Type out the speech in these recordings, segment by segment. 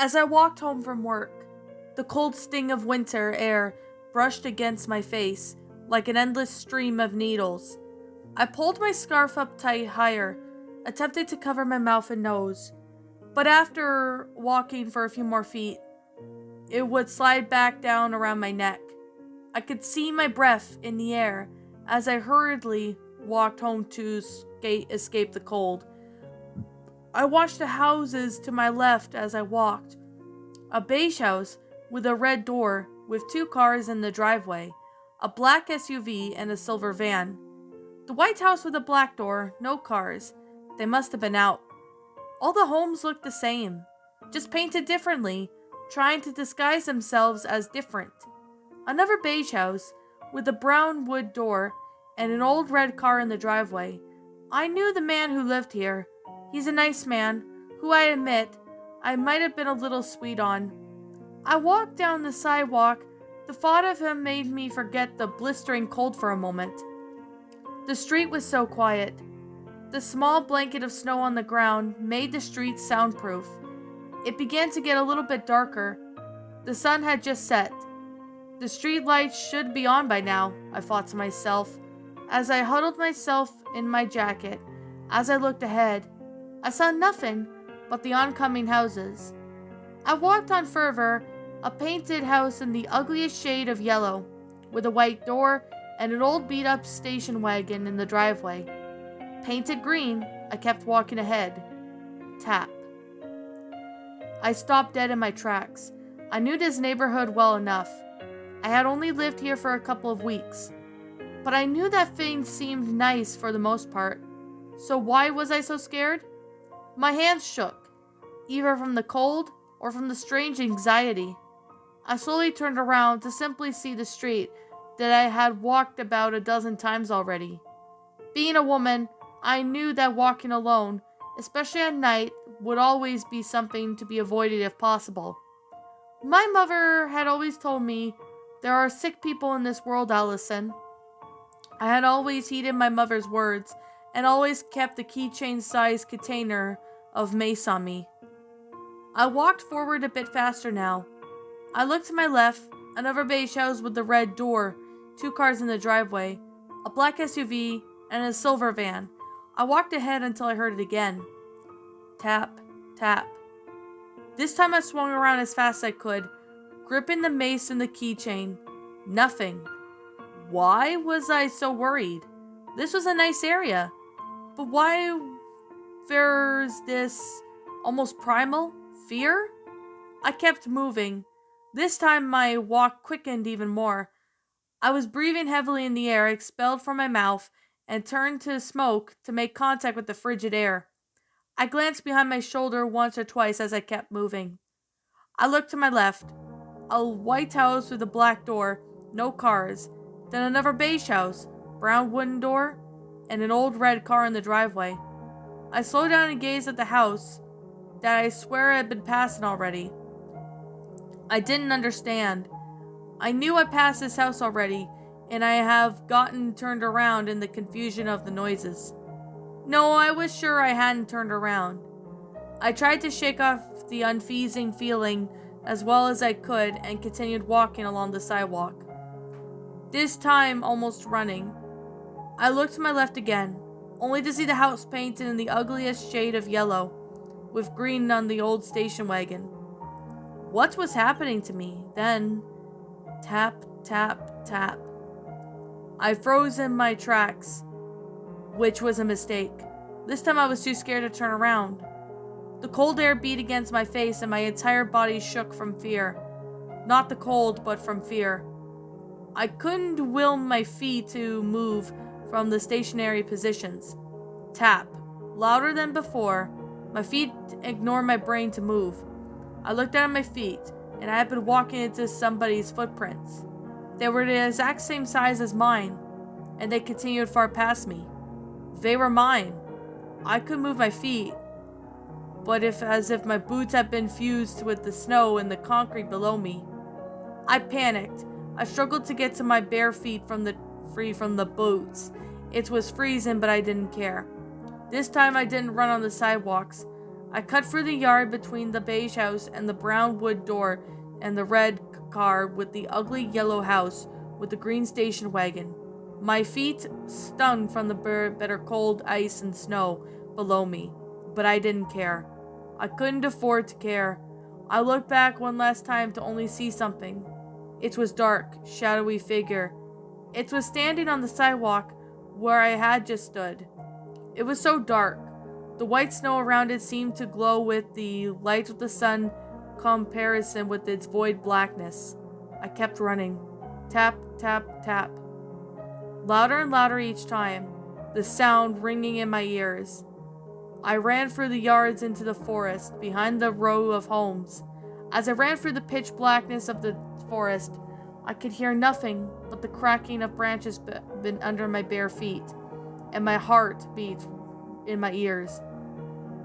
As I walked home from work, the cold sting of winter air brushed against my face like an endless stream of needles. I pulled my scarf up tight higher, attempting to cover my mouth and nose, but after walking for a few more feet, it would slide back down around my neck. I could see my breath in the air as I hurriedly walked home to escape the cold. I watched the houses to my left as I walked. A beige house with a red door with 2 cars in the driveway, a black SUV and a silver van. The white house with a black door, no cars. They must have been out. All the homes looked the same, just painted differently, trying to disguise themselves as different. Another beige house with a brown wood door and an old red car in the driveway. I knew the man who lived here. He's a nice man, who I admit I might have been a little sweet on. I walked down the sidewalk. The thought of him made me forget the blistering cold for a moment. The street was so quiet. The small blanket of snow on the ground made the street soundproof. It began to get a little bit darker. The sun had just set. The street lights should be on by now, I thought to myself, as I huddled myself in my jacket. As I looked ahead, I saw nothing but the oncoming houses. I walked on further, a painted house in the ugliest shade of yellow, with a white door and an old beat-up station wagon in the driveway. Painted green, I kept walking ahead. Tap. I stopped dead in my tracks. I knew this neighborhood well enough. I had only lived here for a couple of weeks, but I knew that things seemed nice for the most part. So why was I so scared? My hands shook, either from the cold or from the strange anxiety. I slowly turned around to simply see the street that I had walked about a dozen times already. Being a woman, I knew that walking alone, especially at night, would always be something to be avoided if possible. My mother had always told me, there are sick people in this world, Allison. I had always heeded my mother's words and always kept a keychain-sized container of mace on me. I walked forward a bit faster now. I looked to my left, another beige house with the red door, 2 cars in the driveway, a black SUV, and a silver van. I walked ahead until I heard it again. Tap, tap. This time I swung around as fast as I could, gripping the mace and the keychain. Nothing. Why was I so worried? This was a nice area. But why there's this almost primal fear? I kept moving. This time my walk quickened even more. I was breathing heavily in the air expelled from my mouth and turned to smoke to make contact with the frigid air. I glanced behind my shoulder once or twice as I kept moving. I looked to my left. A white house with a black door, no cars. Then another beige house, brown wooden door, and an old red car in the driveway. I slowed down and gazed at the house that I swear I had been passing already. I didn't understand. I knew I passed this house already, and I have gotten turned around in the confusion of the noises. No, I was sure I hadn't turned around. I tried to shake off the unfeeling feeling as well as I could and continued walking along the sidewalk. This time almost running. I looked to my left again, only to see the house painted in the ugliest shade of yellow, with green on the old station wagon. What was happening to me? Then, tap, tap, tap. I froze in my tracks, which was a mistake. This time I was too scared to turn around. The cold air beat against my face and my entire body shook from fear. Not the cold, but from fear. I couldn't will my feet to move from the stationary positions. Tap. Louder than before. My feet ignored my brain to move. I looked down at my feet, and I had been walking into somebody's footprints. They were the exact same size as mine, and they continued far past me. They were mine. I could move my feet, but as if my boots had been fused with the snow and the concrete below me. I panicked. I struggled to get to my bare feet free from the boots. It was freezing, but I didn't care. This time I didn't run on the sidewalks. I cut through the yard between the beige house and the brown wood door and the red car with the ugly yellow house with the green station wagon. My feet stung from the bitter cold ice and snow below me, but I didn't care. I couldn't afford to care. I looked back one last time to only see something. It was dark, shadowy figure. It was standing on the sidewalk where I had just stood. It was so dark. The white snow around it seemed to glow with the light of the sun comparison with its void blackness. I kept running. Tap, tap, tap. Louder and louder each time, the sound ringing in my ears. I ran through the yards into the forest, behind the row of homes. As I ran through the pitch blackness of the forest, I could hear nothing but the cracking of branches under my bare feet, and my heart beat in my ears.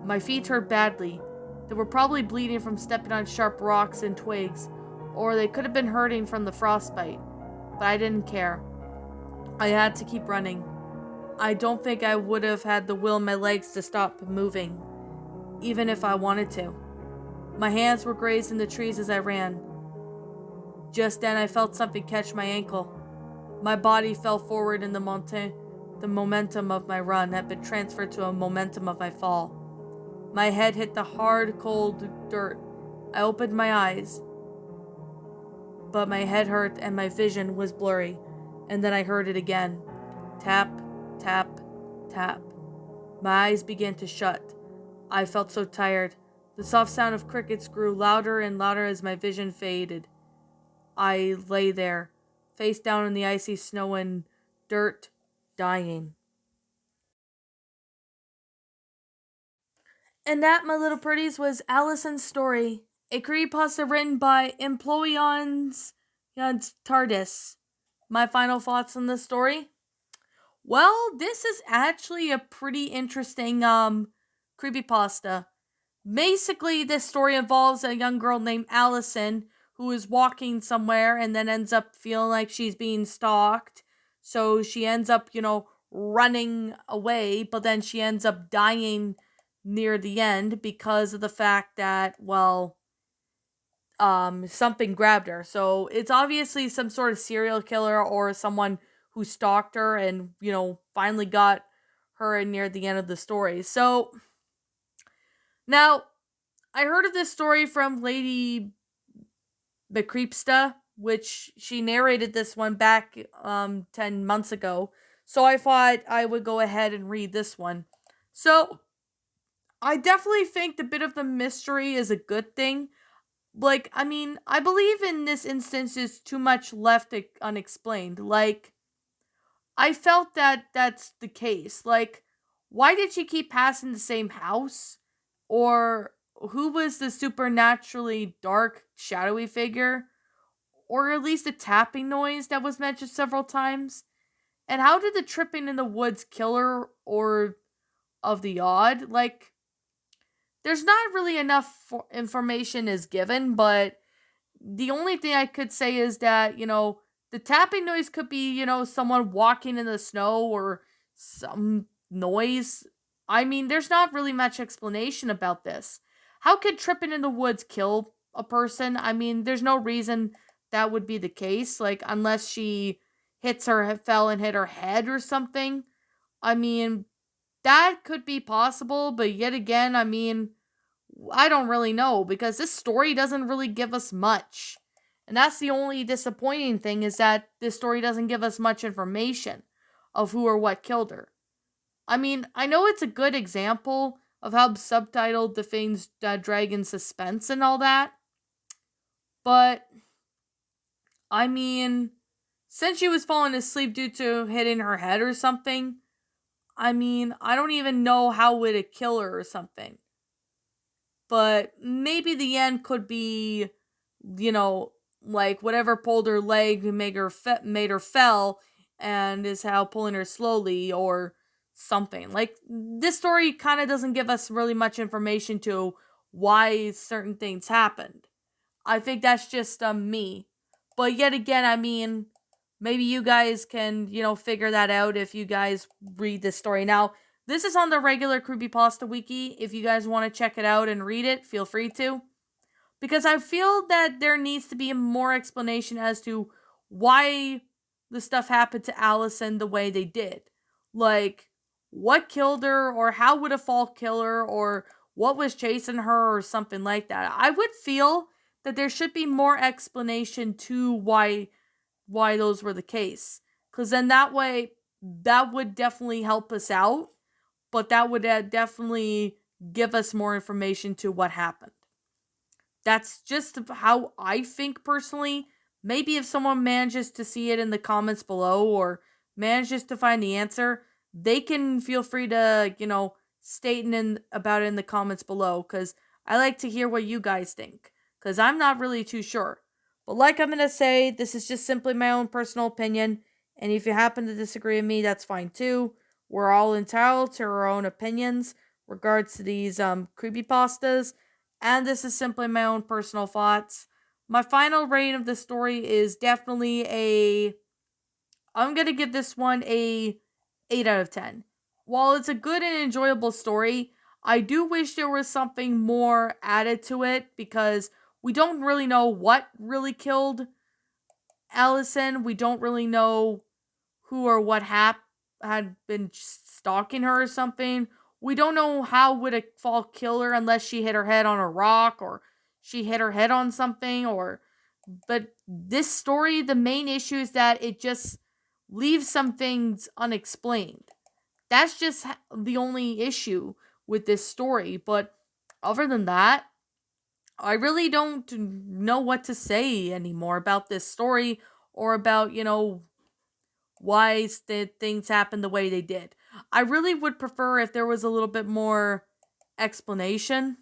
My feet hurt badly. They were probably bleeding from stepping on sharp rocks and twigs, or they could have been hurting from the frostbite, but I didn't care. I had to keep running. I don't think I would have had the will in my legs to stop moving, even if I wanted to. My hands were grazed in the trees as I ran. Just then I felt something catch my ankle. My body fell forward and the momentum of my run had been transferred to a momentum of my fall. My head hit the hard, cold dirt. I opened my eyes, but my head hurt and my vision was blurry, and then I heard it again. Tap, tap, tap. My eyes began to shut. I felt so tired. The soft sound of crickets grew louder and louder as my vision faded. I lay there, face down in the icy snow and dirt, dying. And that, my little pretties, was Allison's story, a creepypasta written by Empoleon'sTARDIS. My final thoughts on this story? Well, this is actually a pretty interesting creepypasta. Basically, this story involves a young girl named Allison who is walking somewhere and then ends up feeling like she's being stalked. So she ends up, running away, but then she ends up dying near the end because of the fact that, something grabbed her. So it's obviously some sort of serial killer or someone who stalked her and, finally got her near the end of the story. So now I heard of this story from Lady Creepypasta, which she narrated this one back 10 months ago. So I thought I would go ahead and read this one. So I definitely think the bit of the mystery is a good thing. I believe in this instance is too much left unexplained. I felt that that's the case. Why did she keep passing the same house? Or who was the supernaturally dark, shadowy figure? Or at least a tapping noise that was mentioned several times? And how did the tripping in the woods kill her or of the odd? There's not really enough information is given, but the only thing I could say is that, the tapping noise could be, someone walking in the snow or some noise. I mean, there's not really much explanation about this. How could tripping in the woods kill a person? I mean, there's no reason that would be the case, unless she fell and hit her head or something. I mean, that could be possible, but yet again, I mean, I don't really know because this story doesn't really give us much. And that's the only disappointing thing is that this story doesn't give us much information of who or what killed her. I mean, I know it's a good example of how subtitled defines dragon suspense and all that. But, I mean, since she was falling asleep due to hitting her head or something, I mean, I don't even know how would it kill her or something. But maybe the end could be, whatever pulled her leg made her fell and is how pulling her slowly or something. This story kind of doesn't give us really much information to why certain things happened. I think that's just me. But yet again, I mean, maybe you guys can, figure that out if you guys read this story. Now, this is on the regular Creepypasta Wiki. If you guys want to check it out and read it, feel free to. Because I feel that there needs to be more explanation as to why the stuff happened to Allison the way they did. Like, what killed her, or how would a fall kill her, or what was chasing her, or something like that. I would feel that there should be more explanation to why those were the case. Because then that way, that would definitely help us out, but that would definitely give us more information to what happened. That's just how I think personally. Maybe if someone manages to see it in the comments below or manages to find the answer, they can feel free to, state about it in the comments below, because I like to hear what you guys think, because I'm not really too sure. But like I'm going to say, this is just simply my own personal opinion, and if you happen to disagree with me, that's fine too. We're all entitled to our own opinions regards to these creepypastas, and this is simply my own personal thoughts. My final rating of the story is definitely I'm going to give this one a 8 out of 10. While it's a good and enjoyable story, I do wish there was something more added to it, because we don't really know what really killed Allison. We don't really know who or what had been stalking her or something. We don't know how would a fall kill her unless she hit her head on a rock, or she hit her head on something, but this story, the main issue is that it just leaves some things unexplained. That's just the only issue with this story, but other than that, I really don't know what to say anymore about this story, or about, why things happened the way they did. I really would prefer if there was a little bit more explanation,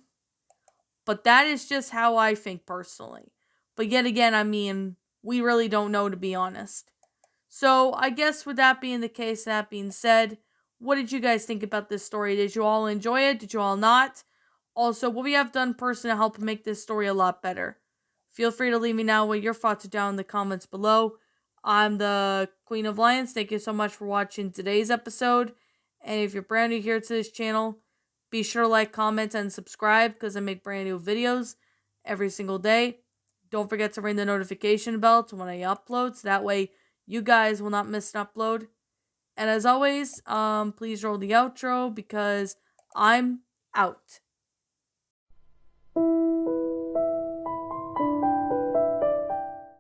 but that is just how I think personally. But yet again, I mean, we really don't know, to be honest. So I guess with that being the case, that being said, what did you guys think about this story? Did you all enjoy it? Did you all not? Also, what we have done personally to help make this story a lot better? Feel free to leave me now what your thoughts are down in the comments below. I'm the Queen of Lions. Thank you so much for watching today's episode. And if you're brand new here to this channel, be sure to like, comment, and subscribe, because I make brand new videos every single day. Don't forget to ring the notification bell to when I upload, so that way you guys will not miss an upload. And as always, please roll the outro, because I'm out.